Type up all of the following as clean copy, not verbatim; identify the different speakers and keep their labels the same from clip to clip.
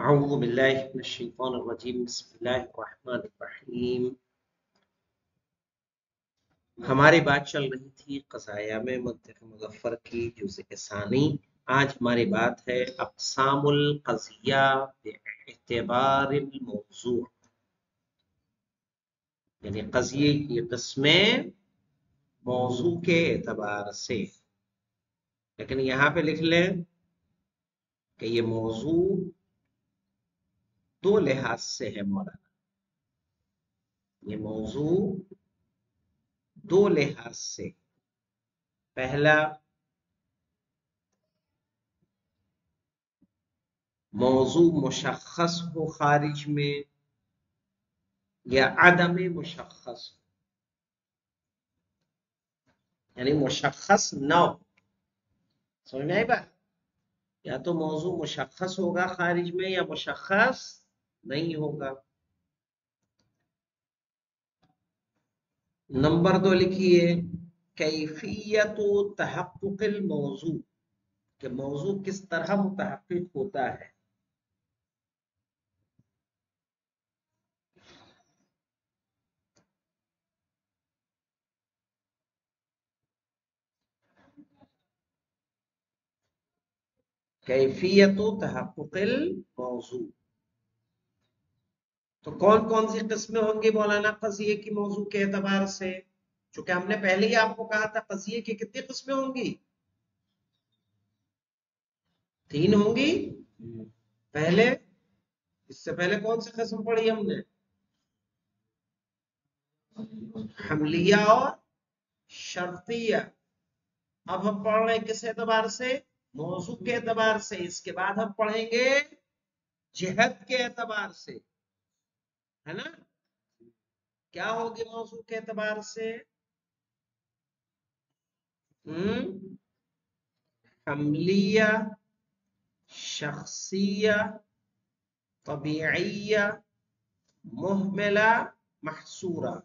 Speaker 1: अऊज़ु बिल्लाहि मिनश्शैतानिर्रजीम बिस्मिल्लाहिर्रहमानिर्रहीम। हमारी बात चल रही थी क़ज़ाया में मुज़फ़्फ़र की जुज़् सानी। आज हमारी बात है अक़सामुल क़ज़िया बिएतिबारिल मौज़ू, यानी क़ज़िये की क़िस्में मौज़ू के एतबार से। लेकिन यहाँ पे लिख लें कि ये मौज़ू दो लिहाज से है मौलाना। ये मौज़ू दो लिहाज से। पहला, मौजू मुशख्खस हो खारिज में या अदम मुशख्खस, यानी मुशख्खस न हो। समझ में आई बात? या तो मौजू मुशख्खस होगा खारिज में या मुशख्खस नहीं होगा। नंबर 2 लिखिए कैफियत तहक्कुकिल मौजू, कि मौजू किस तरह मुतहक्किक होता है। कैफियत तहक्कुकिल मौजू, तो कौन कौन सी किस्में होंगी मौलाना क़ज़िये की मौजू के एतबार से? चूंकि हमने पहले ही आपको कहा था क़ज़िये की कितनी किस्में होंगी? 3 होंगी। पहले, इससे पहले कौन सी किस्म पढ़ी हमने? हमलिया और शर्तिया। अब हम पढ़ रहे हैं किस एतबार से? मौजू के एतबार से। इसके बाद हम पढ़ेंगे जिहत के एतबार से, है ना? क्या होगी मौजू के एतबार से? हमलिया, शख्सिया, तबीइया, मुहमला, महसूरा।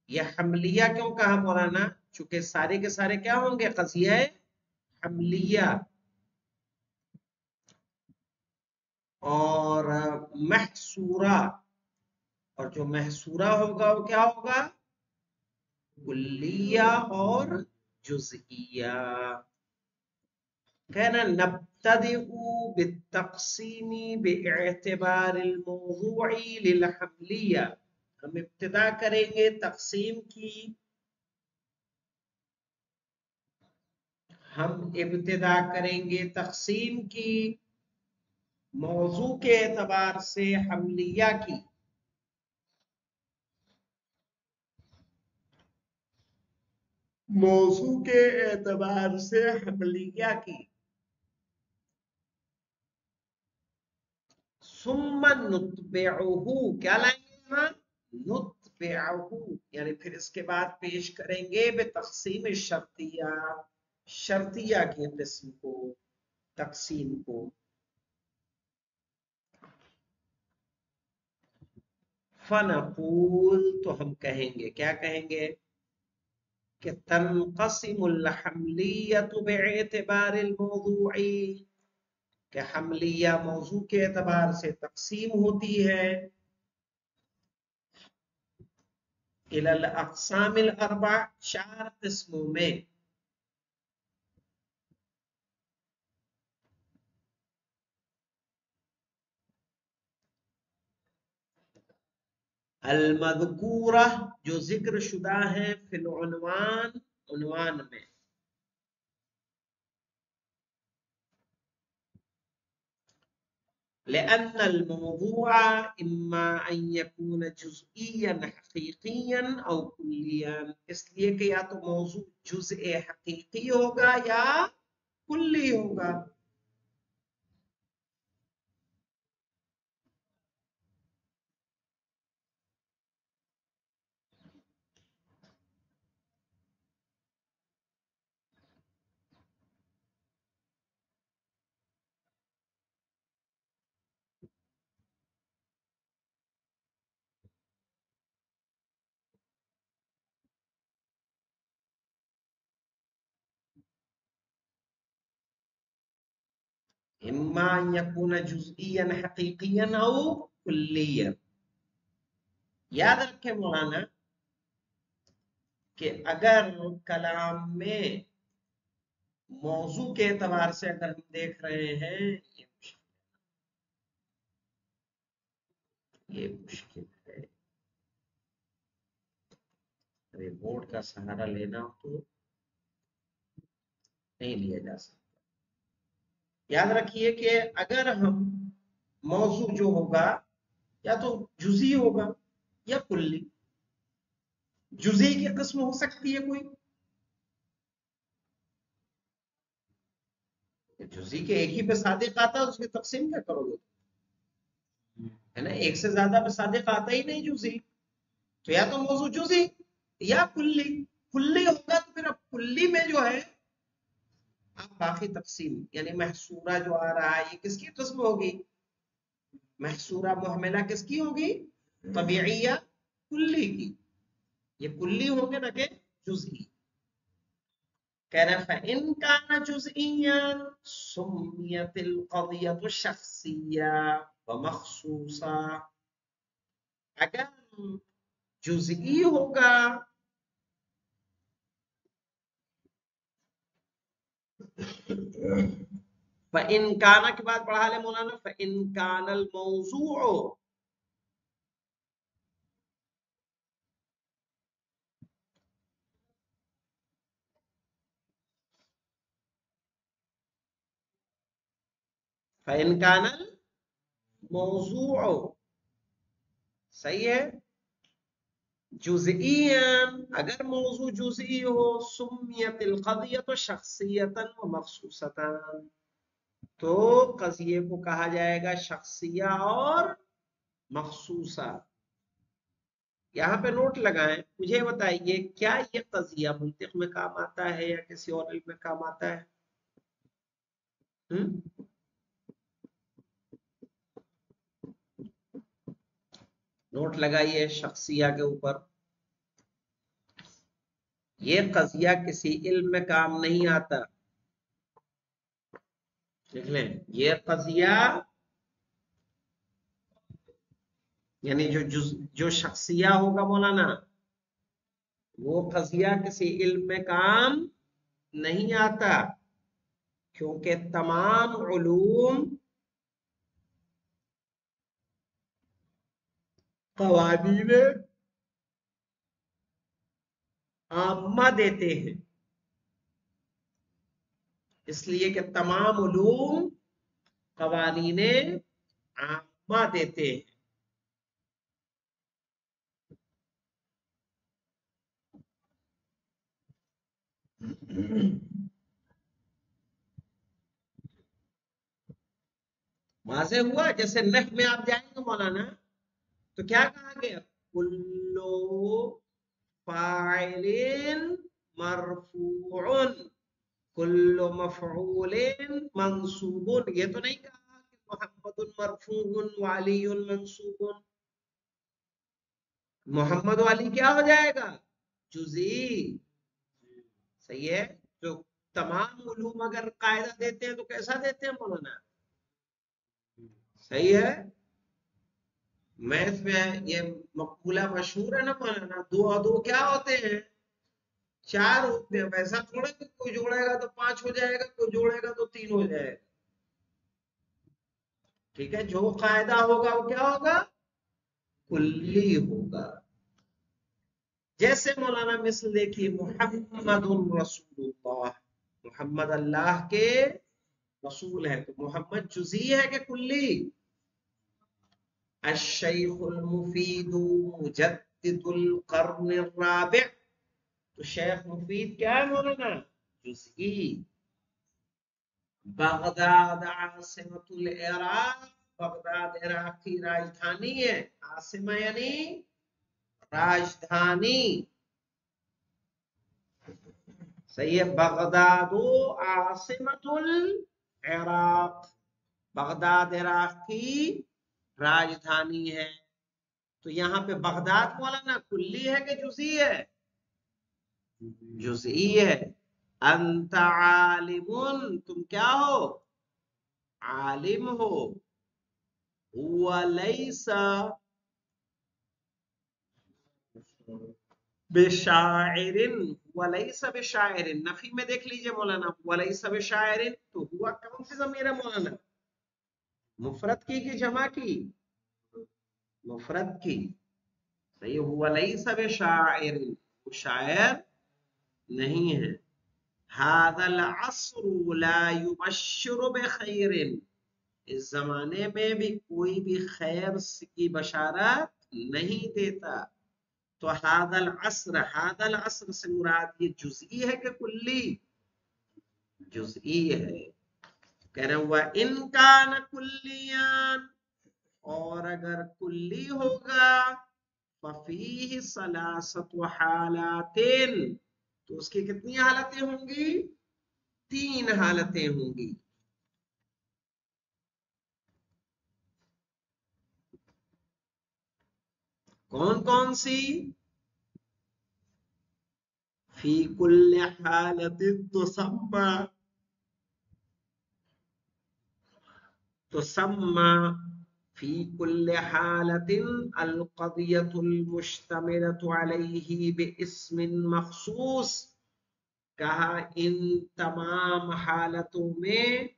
Speaker 1: यह हमलिया क्यों कहा मौलाना? चूंकि सारे के सारे क्या होंगे? क़ज़िया हमलिया। और महसूरा, और जो महसूरा होगा वो क्या होगा? कुल्लिया और जुज़इया। कहना नब्तदिउ बित्तक़सीमी बिएतिबारिल मौज़ूई लिल हमलिया। हम इब्तिदा करेंगे तक़सीम की। हम इब्तिदा करेंगे तक़सीम की मौजू के एतबार से हमलिया की। मौजू के एतबार से हमलिया की। सुम्मा नुत्बिउहु, क्या लाएंगे यहाँ? नुत्बिउहु, यानी फिर इसके बाद पेश करेंगे बेतक़सीम शर्तिया, शर्तिया की किस्म को, तक़सीम को। फनक़ूल, तो हम कहेंगे, क्या कहेंगे? कि तनक़सिमुल हमलियतु बिएतिबारिल मौज़ूई, कि हमलिया मौजू के एतबार से तक़सीम होती है इलल अक़सामिल अर्बा, 4 किस्मों में। अल मज़कूरा, जो जिक्र शुदा है, फिल उन्वान, उन्वान में। लिअन्नल मौज़ूअ इम्मा अन यकून जुज़इय्यन हक़ीक़िय्यन औ कुल्लियन, इसलिए कि या तो मौजू जुज़ए हक़ीक़ी होगा या कुल्ली होगा। اما ان یکون جزئیا حقیقیا او کلیا. یاد رکھیں مولانا کہ اگر کلام میں موضوع کے اعتبار سے اگر ہم دیکھ رہے ہیں یہ مشکل ہے. ارے بورڈ کا سہارا لینا ہو تو نہیں لیا جا سکتا. یاد رکھیے کہ اگر ہم موضوع جو ہوگا یا تو جزئی ہوگا یا کلی. جزئی کی قسم ہو سکتی ہے کوئی، جزئی کے ایک ہی پہ صادق آتا ہے اس کی تقسیم کیا کرو گے، ہے نا؟ ایک سے زیادہ پہ صادق آتا ہی نہیں جزئی، تو یا تو موضوع جزئی یا کلی. کلی ہوگا تو پھر اب کلی میں جو ہے اب باقی تقسیم یعنی محصورہ جو آ رہا ہے یہ کس کی قسم ہوگی؟ محصورہ محملہ کس کی ہوگی؟ طبیعیہ کلی کی. یہ کلی ہوں گے نہ کہ جزئی. کہہ رہے فَإِن كَانَ جُزْئِيًّا سُمِّيَتِ الْقَضِيَّةُ شَخْصِيًّا وَمَخْصُوصًا. اگر جزئی ہوگا فَإِن كَانَ کے بعد پڑھا لے مولانا فَإِن كَانَ الْمَوْضُوعُ فَإِن كَانَ الْمَوْضُوعُ صحیح ہے جزئیاً اگر موضوع جزئی ہو سمیت القضیۃ شخصیتا و مخصوصتا تو قضیے کو کہا جائے گا شخصیہ اور مخصوصہ. یہاں پہ نوٹ لگائیں. مجھے بتائیے کیا یہ قضیہ منطق میں کام آتا ہے یا کسی اور علم میں کام آتا ہے؟ نوٹ لگائیے شخصیہ کے اوپر. یہ قضیہ کسی علم میں کام نہیں آتا. دیکھ لیں یہ قضیہ یعنی جو شخصیہ ہوگا مولانا وہ قضیہ کسی علم میں کام نہیں آتا کیونکہ تمام علوم قوانین عامہ دیتے ہیں. اس لیے کہ تمام علوم قوانین عامہ دیتے ہیں. واضح ہوا؟ جیسے نحو میں آپ جائیں گے مولانا تو کیا کہا گیا؟ کلو فاعل مرفوع کل مفعول منصوب. یہ تو نہیں کہا کہ محمد مرفوع وعلی منصوب. محمد والی کیا ہو جائے گا؟ جزئی. صحیح ہے. جو تمام علوم اگر قاعدہ دیتے ہیں تو کیسا دیتے ہیں مولانا؟ صحیح ہے. میتھ میں یہ مقولہ مشہور ہے نا مولانا دو اور دو کیا ہوتے ہیں؟ چار ہوتے ہیں. ویسا تھوڑا کہ کوئی جوڑے گا تو 5 ہو جائے گا کوئی جوڑے گا تو 3 ہو جائے گا. ٹھیک ہے. جو قاعدہ ہوگا وہ کیا ہوگا؟ کلی ہوگا. جیسے مولانا مثل دیکھیے محمد رسول اللہ محمد اللہ کے رسول ہے تو محمد جزئی ہے کہ کلی؟ الشیخ المفید مجدد القرن الرابع تو شیخ مفید کیا ہے مولانا؟ جزئی. بغداد عاصمت العراق بغداد عراق کی راجدھانی ہے. عاصمہ یعنی راجدھانی. صحیح ہے. بغداد عاصمت العراق بغداد عراق کی راجدھانی ہے. تو یہاں پہ بغداد مولانا کلی ہے کہ جزئی ہے؟ جزئی ہے. انت عالم تم کیا ہو؟ आलिम हो, हुआ लैसा बेशायरिन, हुआ लैसा बेशायरिन। नफी में देख लीजिए मौलाना, हुआ लैसा बेशायरिन, तो हुआ कौन सी ज़मीर है मौलाना? मुफरत की जमा की? मुफरत की। सही, हुआ लैसा बेशायरिन, वो शायर नहीं है। हादल अस्रु ला युबश्शिरु बिखैरिन, इस जमाने में भी कोई भी खैर की बशारत नहीं देता। तो हादल अस्र से मुराद ये जुज़ई है कि कुल्ली? जुज़ई है। कह रहे हुआ इनकान कुल्लियान, और अगर कुल्ली होगा, फफीह सलासत हालातिन, तो उसकी कितनी हालतें होंगी? 3 हालतें होंगी। कौन कौन सी? फी कुल्ल हालतिन तुसम्मा फी कुल्ल हालतिन अल क़दियतुल मुश्तमिलतु अलैहि बिइस्मिन मख़सूस। कहा इन तमाम हालतों में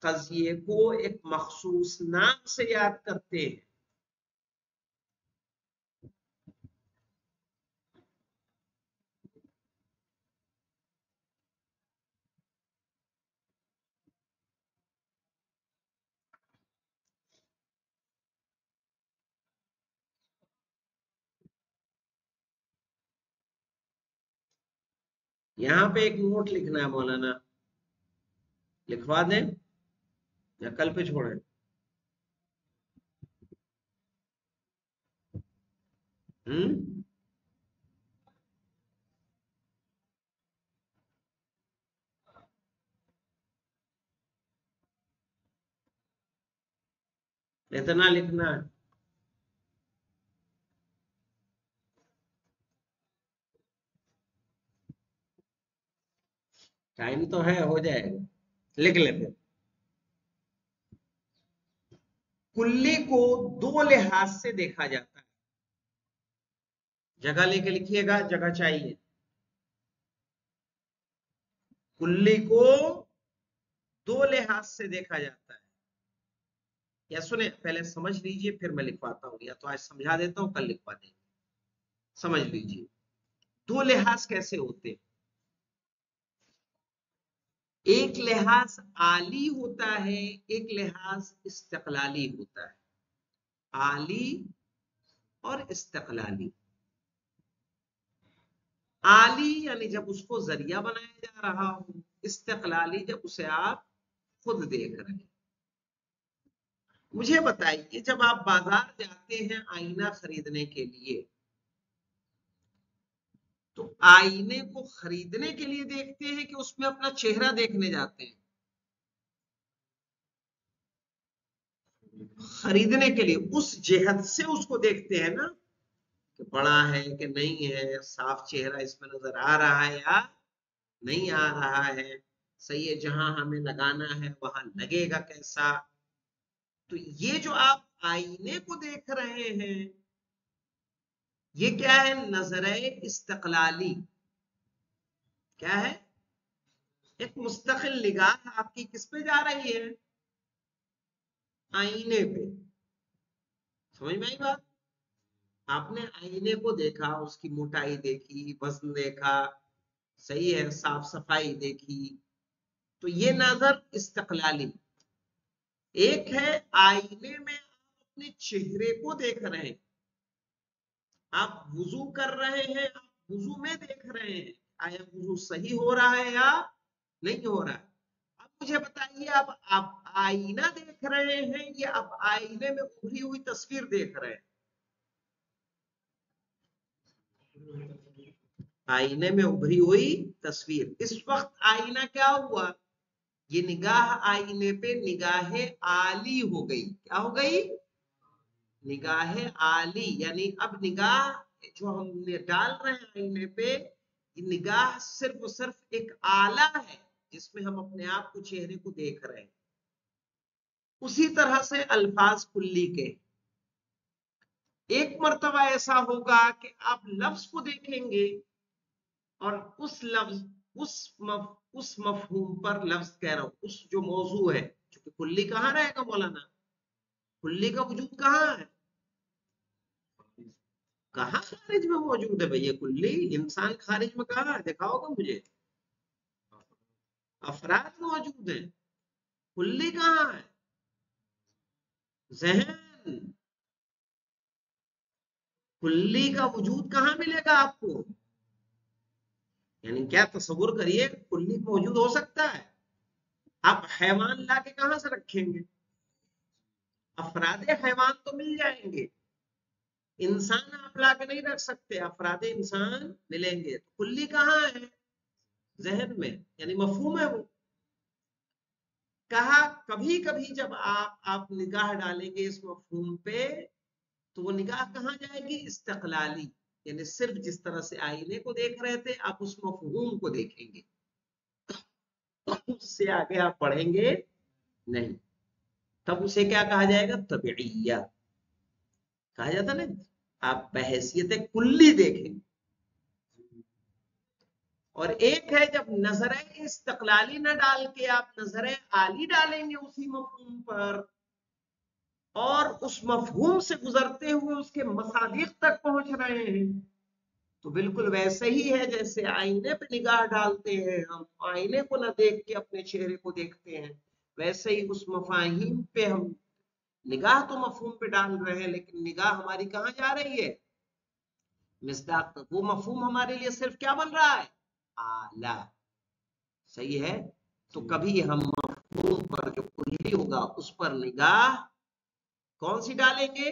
Speaker 1: कज़िये को एक मखसूस नाम से याद करते हैं। यहां पे एक नोट लिखना है मौलाना, लिखवा दें या कल पे छोड़ें? हम्म, इतना लिखना है। टाइम तो है, हो जाएगा, लिख ले फिर। कुल्ली को 2 लिहाज से देखा जाता है। जगह लेके लिखिएगा, जगह चाहिए। कुल्ली को 2 लिहाज से देखा जाता है। या सुने, पहले समझ लीजिए फिर मैं लिखवाता हूं, या तो आज समझा देता हूं, कल लिखवा देंगे। समझ लीजिए 2 लिहाज कैसे होते हैं। एक लिहाज आली होता है, एक लिहाज इस्तक़लाली होता है। आली और इस्तक़लाली। आली यानी जब उसको जरिया बनाया जा रहा हो, इस्तक़लाली जब उसे आप खुद देख रहे हैं। मुझे बताइए, जब आप बाजार जाते हैं आईना खरीदने के लिए, तो आईने को खरीदने के लिए देखते हैं कि उसमें अपना चेहरा देखने जाते हैं? खरीदने के लिए उस जेहद से उसको देखते हैं ना, कि बड़ा है कि नहीं है, साफ चेहरा इसमें नजर आ रहा है या नहीं आ रहा है, सही है, जहां हमें लगाना है वहां लगेगा कैसा। तो ये जो आप आईने को देख रहे हैं, ये क्या है? नजरे इस्तक़लाली। क्या है? एक मुस्तकिल निगाह आपकी किस पे जा रही है? आईने पे। समझ में आई बात? आपने आईने को देखा, उसकी मोटाई देखी, वजन देखा, सही है, साफ सफाई देखी, तो ये नजर इस्तक़लाली। एक है आईने में आप अपने चेहरे को देख रहे हैं, आप वुजू कर रहे हैं, आप वुजू में देख रहे हैं आया वुजू सही हो रहा है या नहीं हो रहा है। अब मुझे बताइए, अब आप आईना देख रहे हैं या आप आईने में उभरी हुई तस्वीर देख रहे हैं? आईने में उभरी हुई तस्वीर। इस वक्त आईना क्या हुआ? ये निगाह आईने पे निगाह आली हो गई। क्या हो गई? निगाह आली। यानी अब निगाह जो हम डाल रहे हैं आईने पे, ये निगाह सिर्फ और सिर्फ एक आला है जिसमें हम अपने आप को, चेहरे को देख रहे हैं। उसी तरह से अल्फाज कुल्ली के एक मर्तबा ऐसा होगा कि आप लफ्ज को देखेंगे और उस लफ्ज उस मफहूम पर, लफ्ज कह रहा हूं, उस जो मौजू है, क्योंकि कुल्ली कहाँ रहेगा मौलाना, कुल्ली का वजूद कहाँ है, कहाँ खारिज में मौजूद है भैया कुल्ली, इंसान खारिज में कहाँ है, दिखाओगे मुझे, अफराद मौजूद है, कुल्ली कहाँ है, जहन, कुल्ली का वजूद कहाँ मिलेगा आपको, यानी क्या तस्वुर करिए कुल्ली मौजूद हो सकता है, आप हैवान लाके कहां से रखेंगे, अफरादे हैवान तो मिल जाएंगे, इंसान आप लाके नहीं रख सकते, अफरादे इंसान मिलेंगे, तो कुल्ली कहाँ है, जहन में, यानी मफहूम है वो। कहा कभी कभी जब आप निगाह डालेंगे इस मफहूम पे, तो वो निगाह कहाँ जाएगी, इस्तक़लाली, यानी सिर्फ जिस तरह से आईने को देख रहे थे आप उस मफहूम को देखेंगे, उससे आगे आप पढ़ेंगे नहीं, तब उसे क्या कहा जाएगा, तबीय्या कहा जाता ना, आप बहैसियत कुल्ली देखेंगे। और एक है जब नजर इस्तक़लाली न डाल के आप नजर आली डालेंगे उसी मफहूम पर, और उस मफहूम से गुजरते हुए उसके मसादिक तक पहुंच रहे हैं, तो बिल्कुल वैसे ही है जैसे आईने पे निगाह डालते हैं, हम आईने को न देख के अपने चेहरे को देखते हैं, वैसे ही उस मफाहिम पे हम निगाह तो मफहूम पे डाल रहे हैं, लेकिन निगाह हमारी कहाँ जा रही है, मिस्दाक तक, वो मफहूम हमारे लिए सिर्फ क्या बन रहा है, आला, सही है। तो कभी हम मफहूम पर जो कुल्ली होगा उस पर निगाह कौन सी डालेंगे,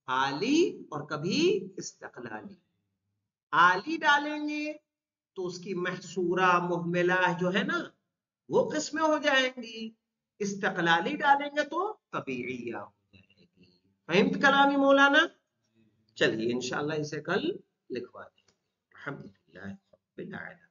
Speaker 1: आली, और कभी इस्तक़लाली, आली डालेंगे तो उसकी महसूरा मुहमिला जो है ना वो किस्में हो जाएंगी, इस्तक़लाली डालेंगे तो तबीय्या हो जाएगी। फहिम्त कलामी मौलाना, चलिए इंशाअल्लाह इसे कल लिखवा देंगे। अल्हम्दुलिल्लाह रब्बिल आलमीन।